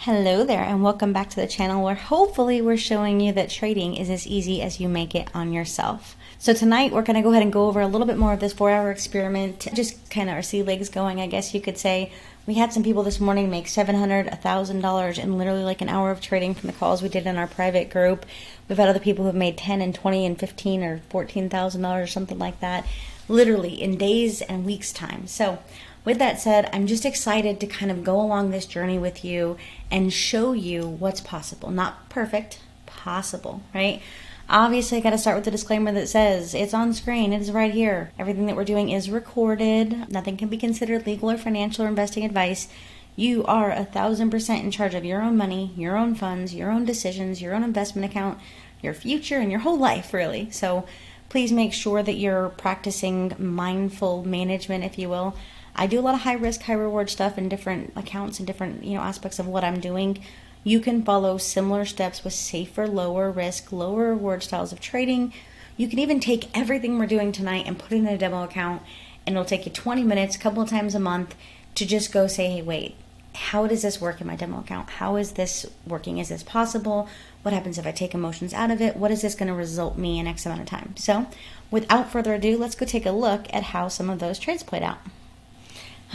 Hello there and welcome back to the channel where hopefully we're showing you that trading is as easy as you make it on yourself. So tonight we're going to go ahead and go over a little bit more of this 4-hour experiment, just kind of our sea legs going, I guess you could say. We had some people this morning make $700, $1,000 in literally like an hour of trading from the calls we did in our private group. We've had other people who have made $10 and $20 and $15 or $14,000 or something like that, literally in days and weeks time. So with that said, I'm just excited to kind of go along this journey with you and show you what's possible. Not perfect, possible, right? Obviously, I got to start with the disclaimer that says it's on screen. It is right here. Everything that we're doing is recorded. Nothing can be considered legal or financial or investing advice. You are 1,000% in charge of your own money, your own funds, your own decisions, your own investment account, your future, and your whole life, really. So please make sure that you're practicing mindful management, if you will. I do a lot of high risk, high reward stuff in different accounts and different, aspects of what I'm doing. You can follow similar steps with safer, lower risk, lower reward styles of trading. You can even take everything we're doing tonight and put it in a demo account, and it'll take you 20 minutes, a couple of times a month to just go say, hey, wait, how does this work in my demo account? How is this working? Is this possible? What happens if I take emotions out of it? What is this going to result me in X amount of time? So without further ado, let's go take a look at how some of those trades played out.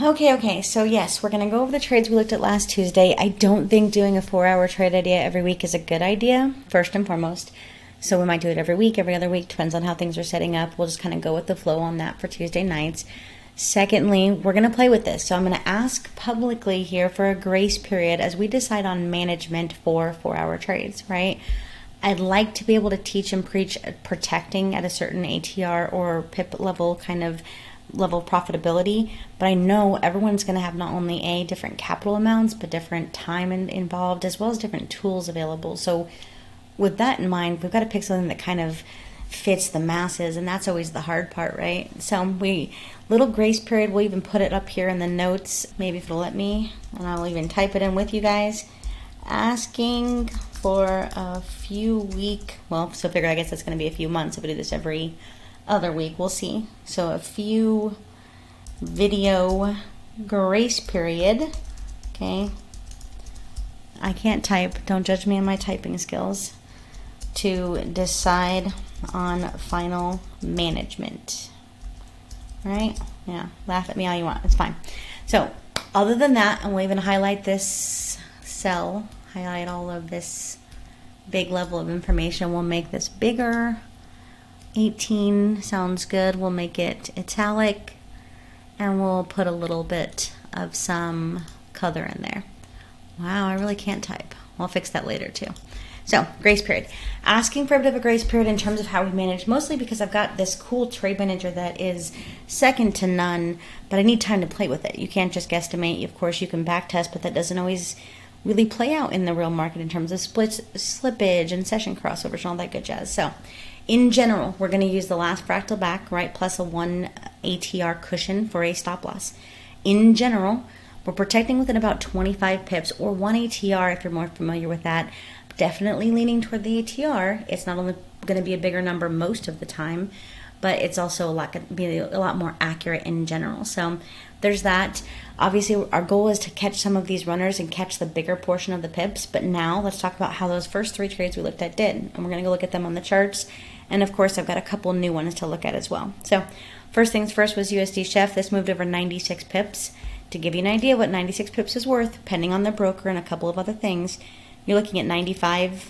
Okay, so yes, we're going to go over the trades we looked at last Tuesday. I don't think doing a 4-hour trade idea every week is a good idea, first and foremost. So we might do it every week, every other week, depends on how things are setting up. We'll just kind of go with the flow on that for Tuesday nights. Secondly, we're going to play with this. So I'm going to ask publicly here for a grace period as we decide on management for 4-hour trades, right? I'd like to be able to teach and preach protecting at a certain ATR or PIP level level of profitability, but I know everyone's going to have not only different capital amounts, but different time involved, as well as different tools available. So with that in mind, we've got to pick something that kind of fits the masses, and that's always the hard part, right? So little grace period, we'll even put it up here in the notes, maybe if it'll let me, and I'll even type it in with you guys. Asking for a few week, so figure I guess that's going to be a few months if we do this every other week, we'll see. So a few video grace period. Okay, I can't type, don't judge me on my typing skills, to decide on final management. Right? Yeah, laugh at me all you want, it's fine. So other than that, and we'll even highlight this cell, highlight all of this big level of information. We'll make this bigger. 18 sounds good. We'll make it italic, and we'll put a little bit of some color in there. Wow, I really can't type. I'll fix that later too. So, grace period. Asking for a bit of a grace period in terms of how we manage, mostly because I've got this cool trade manager that is second to none, but I need time to play with it. You can't just guesstimate. Of course, you can back test, but that doesn't always really play out in the real market in terms of slippage and session crossovers and all that good jazz. So, in general, we're going to use the last fractal back, right, plus a 1 ATR cushion for a stop loss. In general, we're protecting within about 25 pips or 1 ATR if you're more familiar with that. Definitely leaning toward the ATR. It's not only going to be a bigger number most of the time, but it's also a lot more accurate in general. So there's that. Obviously, our goal is to catch some of these runners and catch the bigger portion of the pips. But now let's talk about how those first 3 trades we looked at did. And we're going to go look at them on the charts. And of course, I've got a couple new ones to look at as well. So first things first was USDCAD. This moved over 96 pips. To give you an idea what 96 pips is worth, depending on the broker and a couple of other things, you're looking at $31.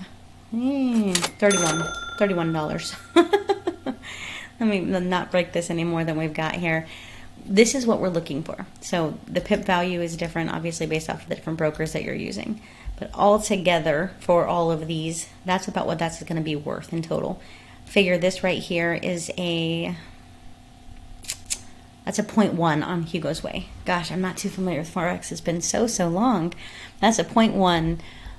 Let me not break this any more than we've got here. This is what we're looking for. So the pip value is different, obviously, based off of the different brokers that you're using. But all together, for all of these, that's about what that's going to be worth in total. Figure this right here is that's a 0.1 on Hugo's Way. Gosh, I'm not too familiar with Forex. It's been so long. That's a 0.1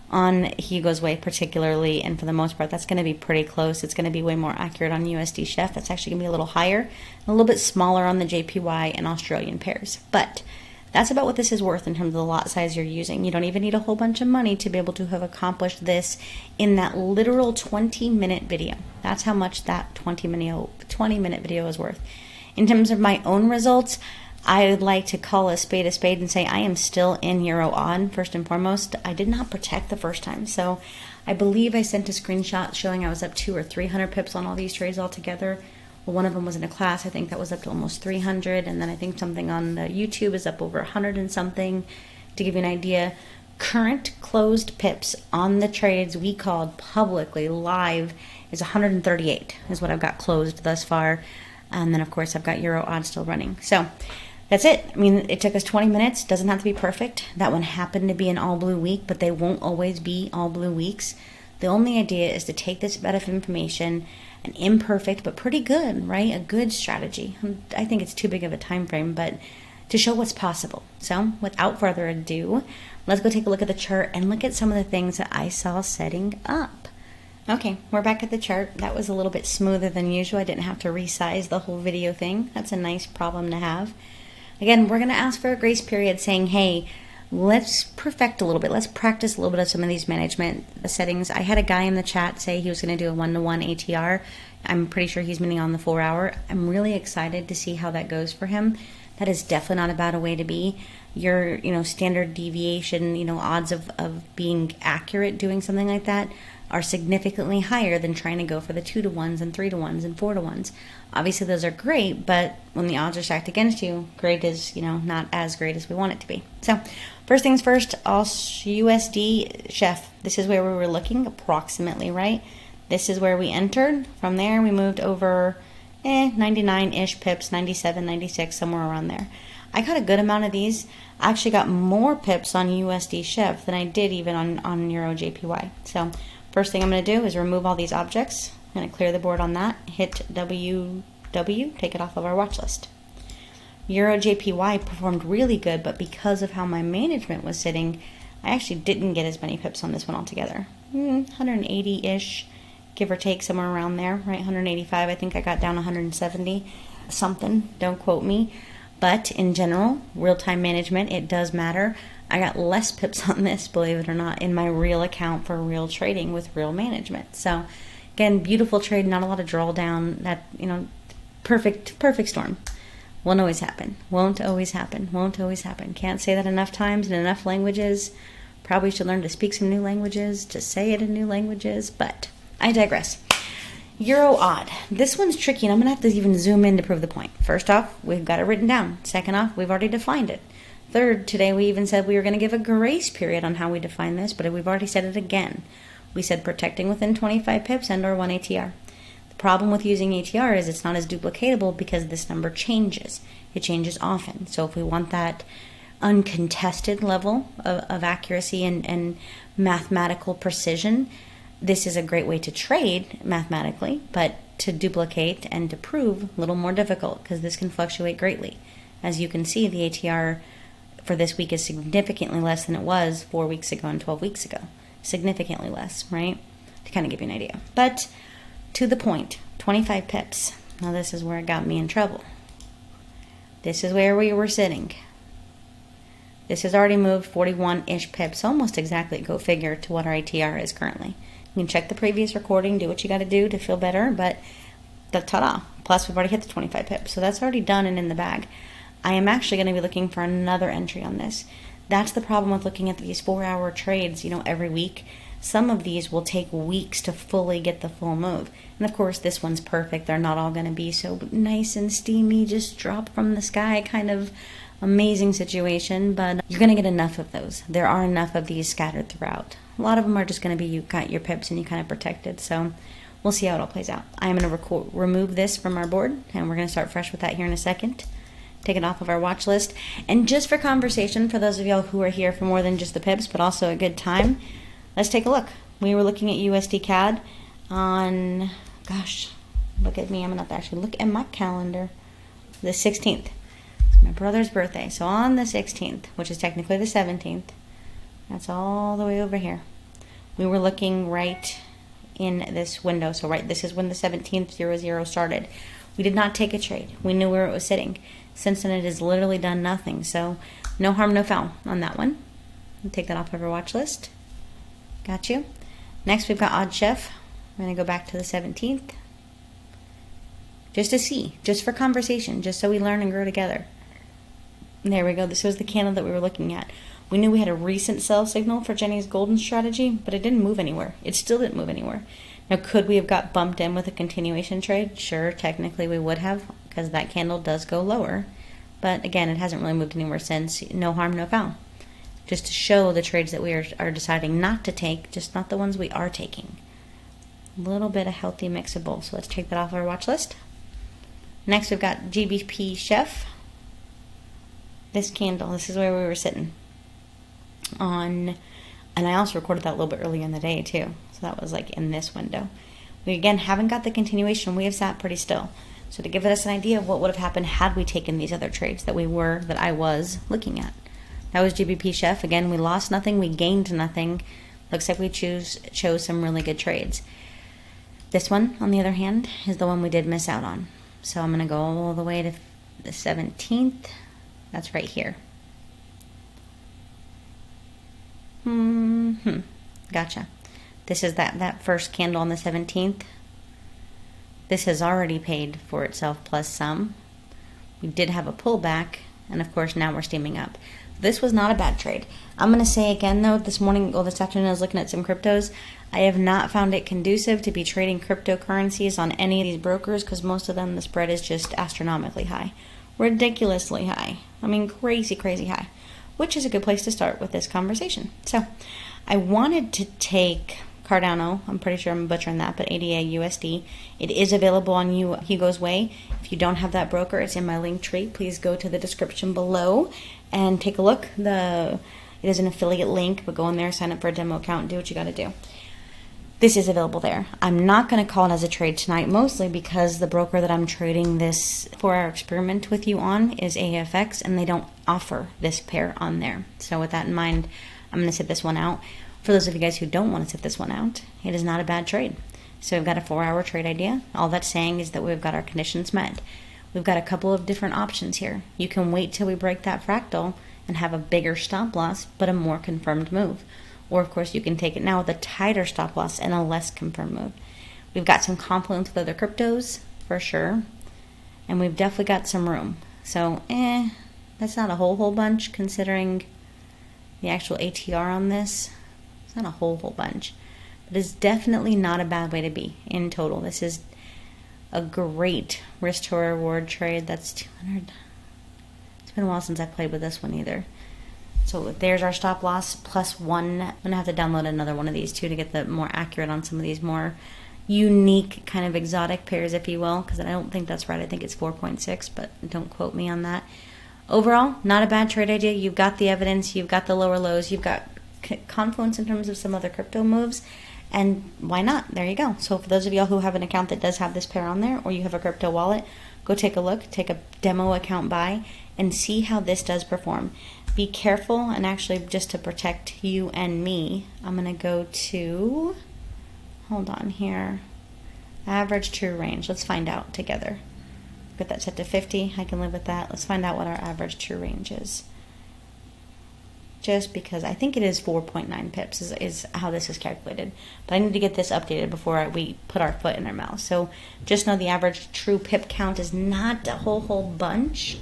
on Hugo's Way particularly, and for the most part, that's going to be pretty close. It's going to be way more accurate on USDCAD. That's actually going to be a little higher, and a little bit smaller on the JPY and Australian pairs. But that's about what this is worth in terms of the lot size you're using. You don't even need a whole bunch of money to be able to have accomplished this in that literal 20-minute video. That's how much that 20-minute video is worth. In terms of my own results, I would like to call a spade and say I am still in EURAUD first and foremost. I did not protect the first time, so I believe I sent a screenshot showing I was up 200 or 300 pips on all these trades altogether. Well, one of them was in a class. I think that was up to almost 300, and then I think something on the YouTube is up over 100 and something. To give you an idea, current closed pips on the trades we called publicly live is 138 is what I've got closed thus far. And then of course I've got EURAUD still running. So that's it. I mean, it took us 20 minutes. Doesn't have to be perfect. That one happened to be an all blue week, but they won't always be all blue weeks. The only idea is to take this bit of information, an imperfect but pretty good, right? A good strategy. I think it's too big of a time frame, but to show what's possible. So without further ado, let's go take a look at the chart and look at some of the things that I saw setting up. Okay, we're back at the chart. That was a little bit smoother than usual. I didn't have to resize the whole video thing. That's a nice problem to have. Again, we're going to ask for a grace period saying, hey, let's perfect a little bit. Let's practice a little bit of some of these management settings. I had a guy in the chat say he was going to do a 1-to-1 ATR. I'm pretty sure he's meaning on the 4 hour. I'm really excited to see how that goes for him. That is definitely not a bad way to be. Your, standard deviation, odds of being accurate doing something like that are significantly higher than trying to go for the 2-to-1s and 3-to-1s and 4-to-1s. Obviously those are great, but when the odds are stacked against you, great is, not as great as we want it to be. So first things first, USDCAD. This is where we were looking approximately, right? This is where we entered. From there we moved over 99-ish pips, 97, 96, somewhere around there. I got a good amount of these. I actually got more pips on USDCAD than I did even on EURAUD. So first thing I'm going to do is remove all these objects. I'm going to clear the board on that. Hit WW, take it off of our watch list. EURAUD performed really good, but because of how my management was sitting, I actually didn't get as many pips on this one altogether. 180-ish. Give or take somewhere around there, right? 185. I think I got down 170 something. Don't quote me. But in general, real-time management, it does matter. I got less pips on this, believe it or not, in my real account for real trading with real management. So again, beautiful trade, not a lot of drawdown. That, perfect storm. Won't always happen. Won't always happen. Won't always happen. Can't say that enough times in enough languages. Probably should learn to speak some new languages, to say it in new languages, but I digress. EURAUD. This one's tricky, and I'm going to have to even zoom in to prove the point. First off, we've got it written down. Second off, we've already defined it. Third, today we even said we were going to give a grace period on how we define this, but we've already said it again. We said protecting within 25 pips and or 1 ATR. The problem with using ATR is it's not as duplicatable because this number changes. It changes often. So if we want that uncontested level of accuracy and mathematical precision, this is a great way to trade mathematically, but to duplicate and to prove a little more difficult because this can fluctuate greatly. As you can see, the ATR for this week is significantly less than it was 4 weeks ago and 12 weeks ago. Significantly less, right? To kind of give you an idea. But to the point, 25 pips. Now this is where it got me in trouble. This is where we were sitting. This has already moved 41-ish pips, almost exactly, go figure, to what our ATR is currently. You can check the previous recording, do what you got to do to feel better, but ta-da. Plus, we've already hit the 25 pips, so that's already done and in the bag. I am actually going to be looking for another entry on this. That's the problem with looking at these 4-hour trades, every week. Some of these will take weeks to fully get the full move. And of course, this one's perfect. They're not all going to be so nice and steamy, just drop from the sky kind of amazing situation, but you're going to get enough of those. There are enough of these scattered throughout. A lot of them are just going to be you got your pips and you kind of protected. So we'll see how it all plays out. I'm going to remove this from our board, and we're going to start fresh with that here in a second. Take it off of our watch list. And just for conversation, for those of y'all who are here for more than just the pips, but also a good time, let's take a look. We were looking at USDCAD on, gosh, look at me. I'm going to have to actually look at my calendar. The 16th. It's my brother's birthday. So on the 16th, which is technically the 17th, that's all the way over here. We were looking right in this window. So this is when the 17th started. We did not take a trade. We knew where it was sitting. Since then, it has literally done nothing. So no harm, no foul on that one. I'll take that off of our watch list. Got you. Next, we've got CADCHF. I'm going to go back to the 17th. Just to see, just for conversation, just so we learn and grow together. There we go. This was the candle that we were looking at. We knew we had a recent sell signal for Jenny's golden strategy, but it didn't move anywhere. It still didn't move anywhere. Now, could we have got bumped in with a continuation trade? Sure, technically we would have, because that candle does go lower. But again, it hasn't really moved anywhere since. No harm, no foul. Just to show the trades that we are deciding not to take, just not the ones we are taking. A little bit of healthy mix of both. So let's take that off our watch list. Next, we've got GBPCHF. This candle, this is where we were sitting on, and I also recorded that a little bit earlier in the day too. So that was like in this window. We again haven't got the continuation. We have sat pretty still. So to give us an idea of what would have happened had we taken these other trades that I was looking at. That was GBPCHF. Again, we lost nothing, we gained nothing. Looks like we chose some really good trades. This one, on the other hand, is the one we did miss out on. So I'm going to go all the way to the 17th. That's right here. Gotcha. This is that first candle on the 17th. This has already paid for itself plus some. We did have a pullback, and of course now we're steaming up. This was not a bad trade. I'm going to say again though, this afternoon I was looking at some cryptos. I have not found it conducive to be trading cryptocurrencies on any of these brokers because most of them the spread is just astronomically high. Ridiculously high. I mean crazy high. Which is a good place to start with this conversation. So I wanted to take Cardano, I'm pretty sure I'm butchering that, but AUDUSD. It is available on Hugo's Way. If you don't have that broker, it's in my link tree. Please go to the description below and take a look. It is an affiliate link, but go in there, sign up for a demo account, do what you got to do. This is available there. I'm not going to call it as a trade tonight, mostly because the broker that I'm trading this 4-hour experiment with you on is AFX, and they don't offer this pair on there. So with that in mind, I'm going to sit this one out. For those of you guys who don't want to sit this one out, it is not a bad trade. So we've got a 4-hour trade idea. All that's saying is that we've got our conditions met. We've got a couple of different options here. You can wait till we break that fractal and have a bigger stop loss, but a more confirmed move. Or of course you can take it now with a tighter stop loss and a less confirmed move. We've got some confluence with other cryptos, for sure. And we've definitely got some room. So, that's not a whole bunch considering the actual ATR on this. It's not a whole bunch. But it's definitely not a bad way to be in total. This is a great risk to reward trade. That's 200. It's been a while since I played with this one either. So there's our stop loss plus 1. I'm going to have to download another one of these too to get the more accurate on some of these more unique kind of exotic pairs, if you will, because I don't think that's right. I think it's 4.6, but don't quote me on that. Overall, not a bad trade idea. You've got the evidence. You've got the lower lows. You've got confluence in terms of some other crypto moves. And why not? There you go. So for those of y'all who have an account that does have this pair on there, or you have a crypto wallet, go take a look, take a demo account buy, and see how this does perform. Be careful, and actually just to protect you and me, I'm going to go to, hold on here, average true range. Let's find out together. Get that set to 50. I can live with that. Let's find out what our average true range is. Just because I think it is 4.9 pips is how this is calculated. But I need to get this updated before we put our foot in our mouth. So just know the average true pip count is not a whole bunch.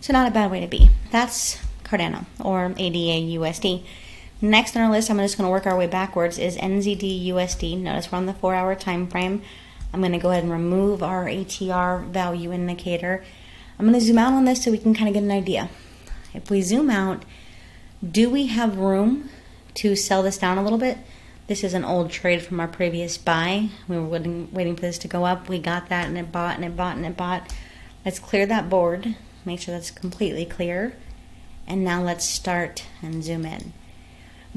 So not a bad way to be. That's Cardano, or AUDUSD. Next on our list, I'm just going to work our way backwards, is NZDUSD. Notice we're on the 4-hour time frame. I'm going to go ahead and remove our ATR value indicator. I'm going to zoom out on this so we can kind of get an idea. If we zoom out, do we have room to sell this down a little bit? This is an old trade from our previous buy. We were waiting for this to go up. We got that, and it bought, and it bought, and it bought. Let's clear that board. Make sure that's completely clear. And now let's start and zoom in.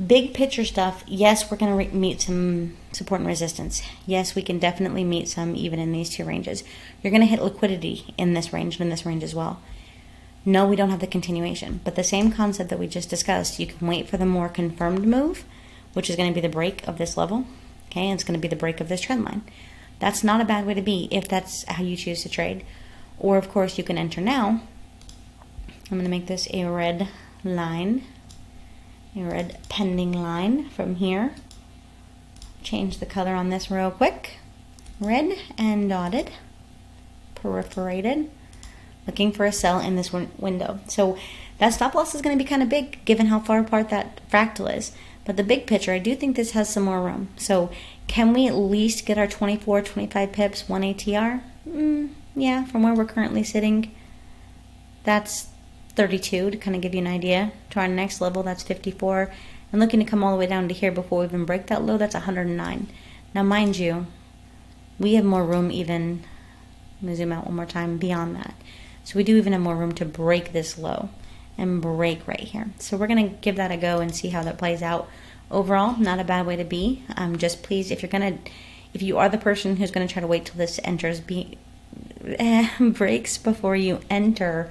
Big picture stuff, yes, we're going to meet some support and resistance. Yes, we can definitely meet some even in these two ranges. You're going to hit liquidity in this range and in this range as well. No, we don't have the continuation, but the same concept that we just discussed, you can wait for the more confirmed move, which is going to be the break of this level, okay, and it's going to be the break of this trend line. That's not a bad way to be if that's how you choose to trade. Or, of course, you can enter now. I'm going to make this a red line, a red pending line from here. Change the color on this real quick. Red and dotted, perforated. looking for a sell in this window. So that stop loss is going to be kind of big given how far apart that fractal is. But the big picture, I do think this has some more room. So can we at least get our 24, 25 pips, 1 ATR? Yeah, from where we're currently sitting, that's 32 to kind of give you an idea. To our next level, that's 54. And looking to come all the way down to here before we even break that low, that's 109. Now, mind you, we have more room even, let me zoom out one more time, beyond that. So we do even have more room to break this low and break right here. So we're going to give that a go and see how that plays out. Overall, not a bad way to be. Just please, if you are the person who's going to try to wait till this enters, breaks before you enter,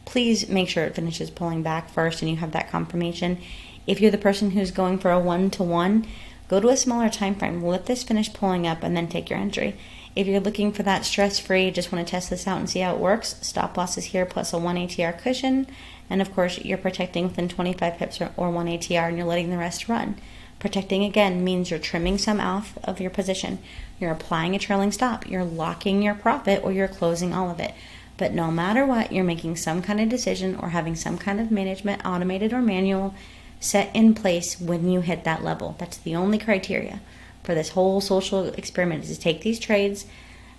please make sure it finishes pulling back first and you have that confirmation. If you're the person who's going for a 1-to-1, go to a smaller time frame. Let this finish pulling up and then take your entry. If you're looking for that stress-free, just want to test this out and see how it works, stop loss is here plus a 1 ATR cushion. And of course, you're protecting within 25 pips or 1 ATR and you're letting the rest run. Protecting again means you're trimming some off of your position. You're applying a trailing stop. You're locking your profit or you're closing all of it. But no matter what, you're making some kind of decision or having some kind of management, automated or manual, set in place when you hit that level. That's the only criteria for this whole social experiment, is to take these trades,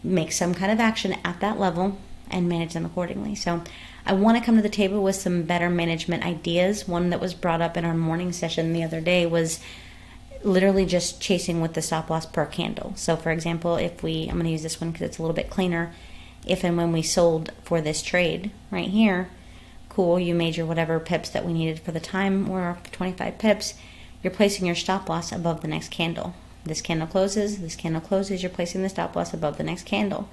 make some kind of action at that level, and manage them accordingly. So I want to come to the table with some better management ideas. One that was brought up in our morning session the other day was literally just chasing with the stop loss per candle. So for example, I'm going to use this one because it's a little bit cleaner. If and when we sold for this trade right here, cool, you made your whatever pips that we needed for the time, or 25 pips, you're placing your stop loss above the next candle. This candle closes, you're placing the stop loss above the next candle.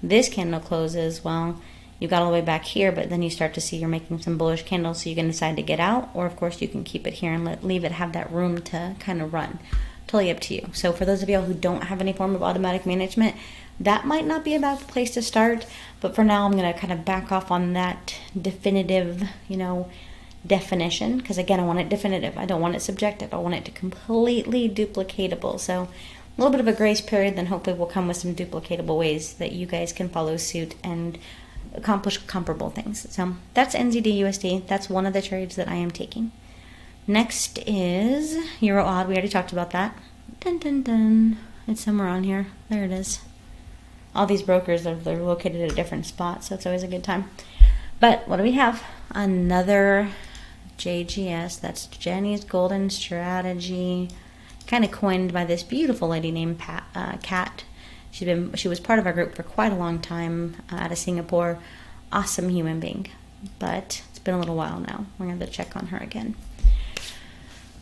This candle closes, well, you got all the way back here, but then you start to see you're making some bullish candles, so you can decide to get out, or of course you can keep it here and leave it have that room to kind of run. Totally up to you. So for those of y'all who don't have any form of automatic management, that might not be a bad place to start, but for now I'm going to kind of back off on that definitive, definition, because again, I want it definitive. I don't want it subjective. I want it to completely duplicatable. So a little bit of a grace period, then hopefully we'll come with some duplicatable ways that you guys can follow suit and accomplish comparable things. So that's NZDUSD. That's one of the trades that I am taking. Next is EURAUD. We already talked about that. Dun, dun, dun. It's somewhere on here. There it is. All these brokers, they're located at a different spot, so it's always a good time. But what do we have? Another JGS. That's Jenny's Golden Strategy, kind of coined by this beautiful lady named Kat. She was part of our group for quite a long time out of Singapore. Awesome human being. But it's been a little while now. We're going to have to check on her again.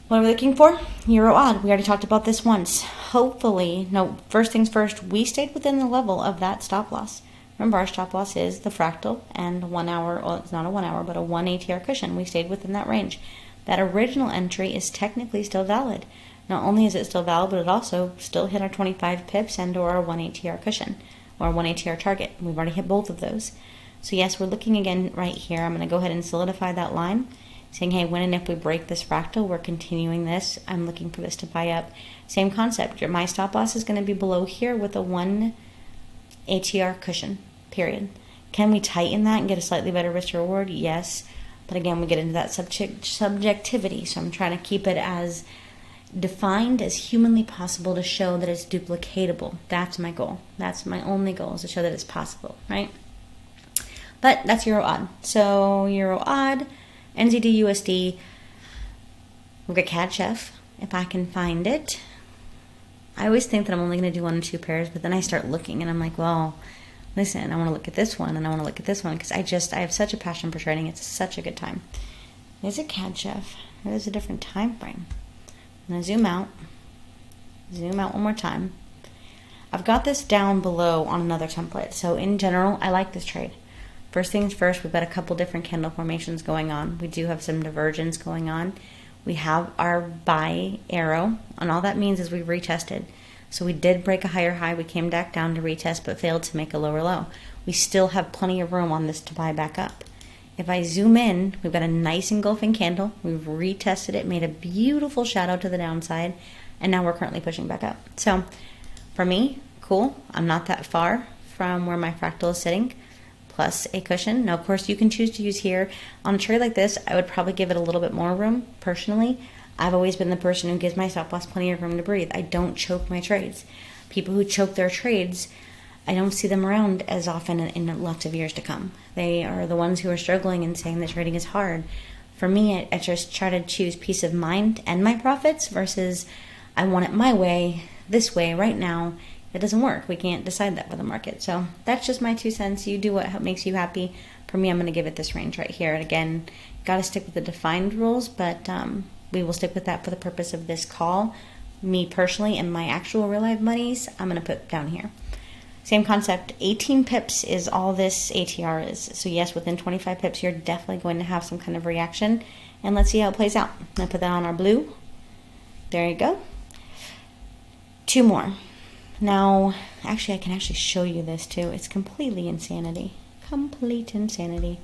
What are we looking for? EURAUD. We already talked about this once. Hopefully, no, first things first, we stayed within the level of that stop loss. Remember, our stop loss is the fractal and 1 hour, well, it's not a 1 hour, but a 1 ATR cushion. We stayed within that range. That original entry is technically still valid. Not only is it still valid, but it also still hit our 25 pips and or our 1 ATR cushion, or 1 ATR target. We've already hit both of those. So yes, we're looking again right here. I'm going to go ahead and solidify that line, saying, hey, when and if we break this fractal, we're continuing this. I'm looking for this to buy up. Same concept. My stop loss is going to be below here with a 1 ATR cushion, period. Can we tighten that and get a slightly better risk reward? Yes. But again, we get into that subjectivity. So I'm trying to keep it as defined as humanly possible to show that it's duplicatable. That's my goal. That's my only goal, is to show that it's possible, right? But that's EURAUD. So EURAUD, NZDUSD, we've got CADCHF, if I can find it. I always think that I'm only going to do 1 or 2 pairs, but then I start looking and I'm like, well, listen, I want to look at this one and I want to look at this one, because I have such a passion for trading. It's such a good time. Is it CADCHF? Or is it a different time frame? I'm going to zoom out one more time. I've got this down below on another template. So in general, I like this trade. First things first, we've got a couple different candle formations going on. We do have some divergence going on. We have our buy arrow, and all that means is we retested. So we did break a higher high. We came back down to retest, but failed to make a lower low. We still have plenty of room on this to buy back up. If I zoom in, we've got a nice engulfing candle. We've retested it, made a beautiful shadow to the downside, and now we're currently pushing back up. So for me, cool. I'm not that far from where my fractal is sitting, plus a cushion. Now, of course, you can choose to use here. On a trade like this, I would probably give it a little bit more room, personally. I've always been the person who gives my stop loss plenty of room to breathe. I don't choke my trades. People who choke their trades, I don't see them around as often in lots of years to come. They are the ones who are struggling and saying that trading is hard. For me, I just try to choose peace of mind and my profits versus I want it my way, this way, right now. It doesn't work. We can't decide that for the market. So that's just my 2 cents. You do what makes you happy. For me, I'm going to give it this range right here. And again, got to stick with the defined rules, but we will stick with that for the purpose of this call. Me personally and my actual real life monies, I'm going to put down here. Same concept, 18 pips is all this ATR is. So yes, within 25 pips, you're definitely going to have some kind of reaction. And let's see how it plays out. I'm going to put that on our blue. There you go. 2 more. Now, actually, I can actually show you this too. It's completely insanity. Complete insanity.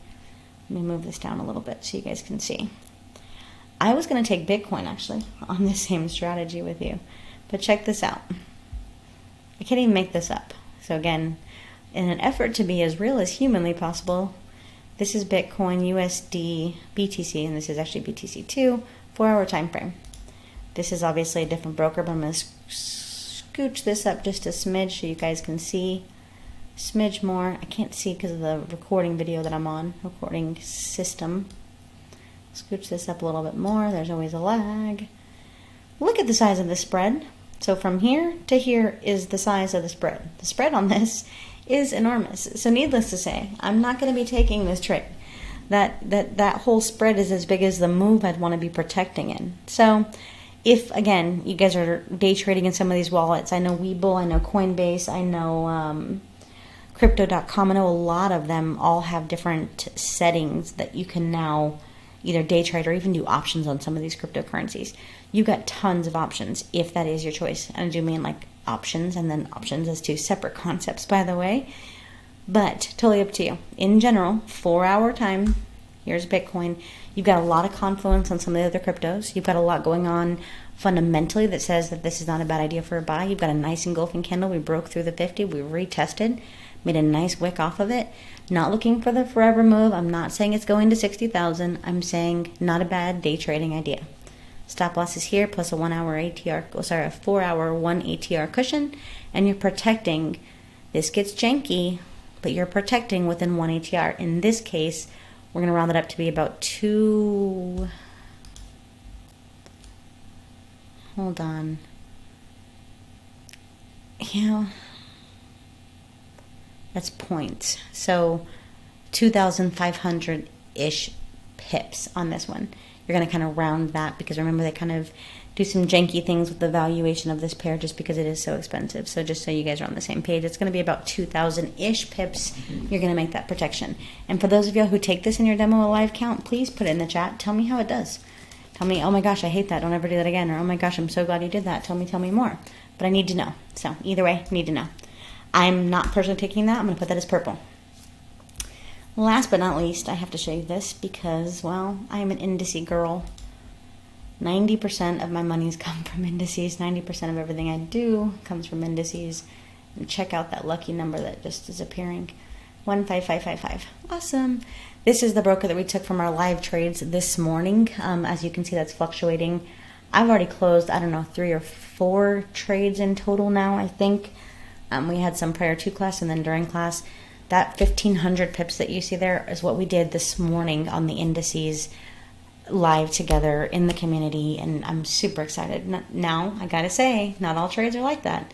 Let me move this down a little bit so you guys can see. I was going to take Bitcoin, actually, on the same strategy with you. But check this out. I can't even make this up. So again, in an effort to be as real as humanly possible, this is Bitcoin, USD, BTC, and this is actually BTC2, 4-hour time frame. This is obviously a different broker, but I'm going to scooch this up just a smidge so you guys can see. Smidge more. I can't see because of the recording video that I'm on, recording system. Scooch this up a little bit more. There's always a lag. Look at the size of the spread. So from here to here is the size of the spread. The spread on this is enormous. So needless to say, I'm not going to be taking this trade. That whole spread is as big as the move I'd want to be protecting in. So if, again, you guys are day trading in some of these wallets, I know Webull, I know Coinbase, I know Crypto.com, I know a lot of them all have different settings that you can now either day trade or even do options on some of these cryptocurrencies. You've got tons of options if that is your choice. And I do mean like options, and then options as 2 separate concepts, by the way. But totally up to you. In general, 4-hour time, here's Bitcoin. You've got a lot of confluence on some of the other cryptos. You've got a lot going on fundamentally that says that this is not a bad idea for a buy. You've got a nice engulfing candle. We broke through the 50. We retested, made a nice wick off of it. Not looking for the forever move. I'm not saying it's going to 60,000. I'm saying not a bad day trading idea. Stop loss is here plus a 1-hour ATR, a 4-hour 1 ATR cushion, and you're protecting. This gets janky, but you're protecting within 1 ATR. In this case, we're going to round it up to be about 2. Hold on. Yeah. That's points. So 2,500-ish pips on this one. You're going to kind of round that because remember they kind of do some janky things with the valuation of this pair just because it is so expensive. So just so you guys are on the same page, it's going to be about 2,000-ish pips. You're going to make that protection. And for those of you who take this in your demo live count, please put it in the chat. Tell me how it does. Tell me, oh my gosh, I hate that. Don't ever do that again. Or oh my gosh, I'm so glad you did that. Tell me more. But I need to know. So either way, I need to know. I'm not personally taking that. I'm going to put that as purple. Last but not least, I have to show you this because, well, I am an indice girl. 90% of my monies come from indices. 90% of everything I do comes from indices. And check out that lucky number that just is appearing. 15555. Awesome. This is the broker that we took from our live trades this morning. As you can see, that's fluctuating. I've already closed, I don't know, 3 or 4 trades in total now, I think. We had some prior to class and then during class. That 1,500 pips that you see there is what we did this morning on the indices live together in the community, and I'm super excited. Now, I gotta say, not all trades are like that.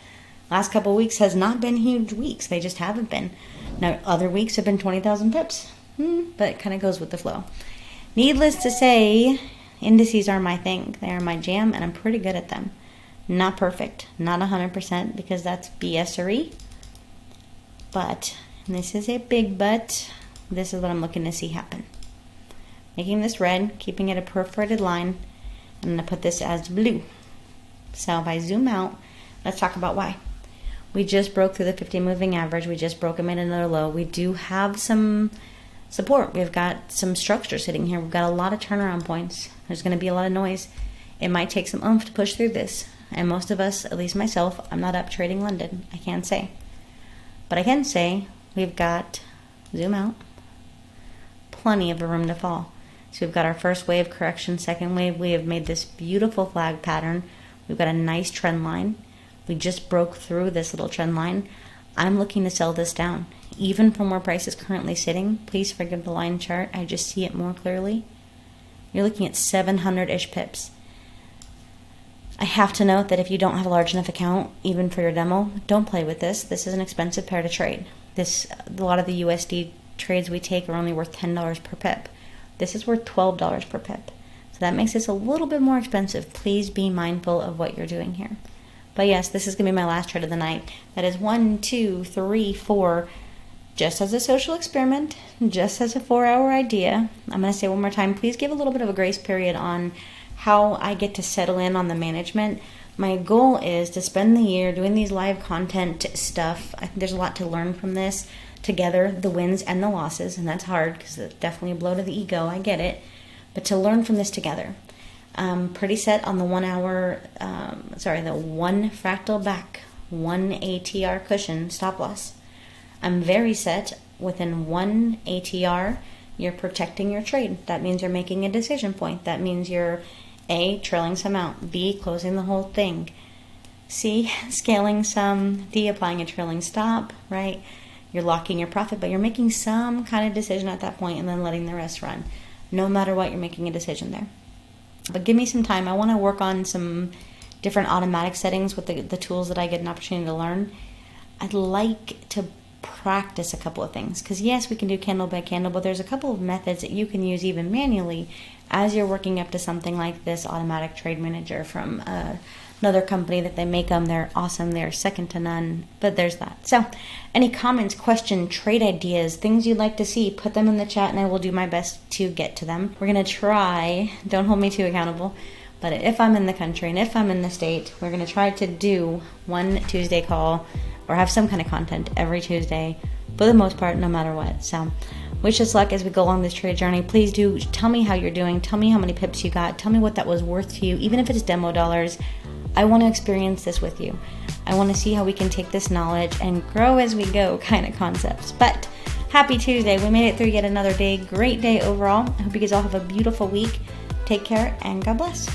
Last couple of weeks has not been huge weeks. They just haven't been. Now, other weeks have been 20,000 pips, but it kind of goes with the flow. Needless to say, indices are my thing. They are my jam, and I'm pretty good at them. Not perfect, not 100%, because that's BS-ery, but this is a big but. This is what I'm looking to see happen. Making this red, keeping it a perforated line. I'm going to put this as blue. So if I zoom out, let's talk about why. We just broke through the 50 moving average. We just broke them in another low. We do have some support. We've got some structure sitting here. We've got a lot of turnaround points. There's going to be a lot of noise. It might take some oomph to push through this. And most of us, at least myself, I'm not up trading London. I can't say. But I can say we've got zoom out, plenty of room to fall. So we've got our first wave correction, second wave, we have made this beautiful flag pattern. We've got a nice trend line. We just broke through this little trend line. I'm looking to sell this down. Even from where price is currently sitting, please forgive the line chart, I just see it more clearly. You're looking at 700-ish pips. I have to note that if you don't have a large enough account, even for your demo, don't play with this. This is an expensive pair to trade. A lot of the USD trades we take are only worth $10 per pip. This is worth $12 per pip. So that makes this a little bit more expensive. Please be mindful of what you're doing here. But yes, this is going to be my last trade of the night. That is 1, 2, 3, 4. Just as a social experiment, just as a 4-hour idea. I'm going to say one more time, please give a little bit of a grace period on how I get to settle in on the management. My goal is to spend the year doing these live content stuff. I think there's a lot to learn from this together, the wins and the losses, and that's hard because it's definitely a blow to the ego, I get it, but to learn from this together. I'm pretty set on the 1 hour, the 1 fractal back, 1 ATR cushion stop loss. I'm very set within 1 ATR, you're protecting your trade. That means you're making a decision point. That means you're A, trailing some out, B, closing the whole thing, C, scaling some, D, applying a trailing stop, right? You're locking your profit, but you're making some kind of decision at that point and then letting the rest run. No matter what, you're making a decision there. But give me some time. I want to work on some different automatic settings with the tools that I get an opportunity to learn. I'd like to practice a couple of things because yes, we can do candle by candle, but there's a couple of methods that you can use even manually as you're working up to something like this automatic trade manager from another company that they make them. They're awesome. They're second to none, but there's that. So any comments, questions, trade ideas, things you'd like to see, put them in the chat and I will do my best to get to them. We're going to try, don't hold me too accountable, but if I'm in the country and if I'm in the state, we're going to try to do one Tuesday call or have some kind of content every Tuesday for the most part, no matter what. So wish us luck as we go along this trade journey. Please do tell me how you're doing. Tell me how many pips you got. Tell me what that was worth to you, even if it's demo dollars. I want to experience this with you. I want to see how we can take this knowledge and grow as we go kind of concepts. But happy Tuesday. We made it through yet another day. Great day overall. I hope you guys all have a beautiful week. Take care and God bless.